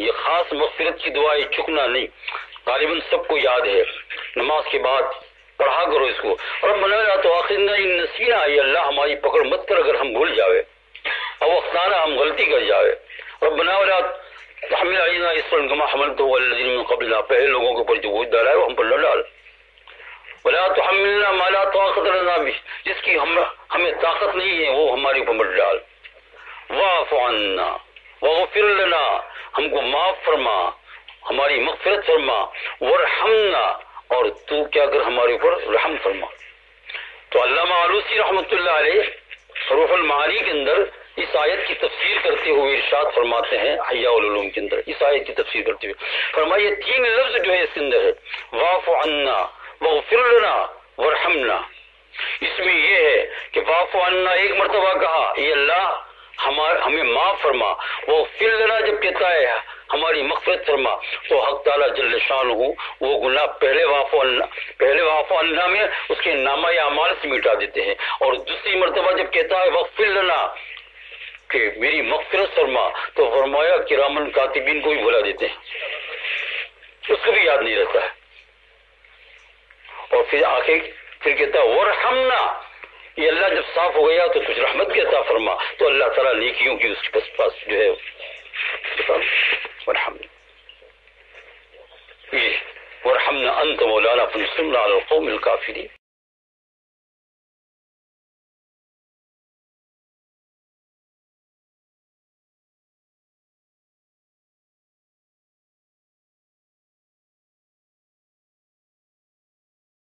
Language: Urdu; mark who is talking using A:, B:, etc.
A: یہ خاص مغفرت کی دعا ہے، چکنا نہیں، غالباً سب کو یاد ہے، نماز کے بعد پڑھا کرو اس کو۔ ربنا لا تؤاخذنا ان نسینا، اے اللہ ہماری پکڑ مت کر اگر ہم بھول جاوے، او اخطانا ہم غلطی کر جاوے۔ ربنا ولا تحمل علينا اصرا كما حملته على الذين من قبلنا، پہلے لوگوں کے اوپر جو بوجھ ڈالا ہے وہ ہم پر نہ ڈال۔ ولا تحملنا ما لا طاقت لنا به، جس کی ہمیں طاقت نہیں ہے وہ ہمارے اوپر مت ڈال۔ واعف عنا واغفر لنا، ہم کو معاف فرما، ہماری مغفرت فرما، وارحمنا، اور تو کیا کر ہمارے اوپر رحم فرما۔ تو علامہ آلوسی رحمۃ اللہ علیہ روح المعانی کے اندر اس آیت کی تفسیر کرتے ہوئے ارشاد فرماتے ہیں، احیاء العلوم کے اندر اس آیت کی تفسیر کرتے ہوئے فرمایا یہ تین لفظ جو ہے اس کے اندر ہے، واعف عنا واغفر لنا وارحمنا، اس میں یہ ہے کہ واعف عنا ایک مرتبہ کہا اے اللہ ہمیں معاف فرما، واغفر لنا جب کہتا ہے ہماری مغفرت فرما، تو حق تعالیٰ جل شانہ وہ گناہ پہلے واعف عنا میں اس کے نامہ اعمال سے مٹا دیتے ہیں، اور دوسری مرتبہ جب کہتا ہے واغفر لنا کہ میری مغفرت فرما، تو فرمایا کرامن کاتبین کو بھی بھلا دیتے ہیں، اس کو بھی یاد نہیں رہتا ہے۔ اور پھر کہتا ہے ورحمنا، یہ اللہ جب صاف ہو گیا تو کچھ رحمت کی عطا فرما، تو اللہ تعالیٰ نیکیوں کی اس کے پاس جو ہے ورحمنا، یہ ورحمنا انت مولانا فانصرنا علی القوم الکافرین۔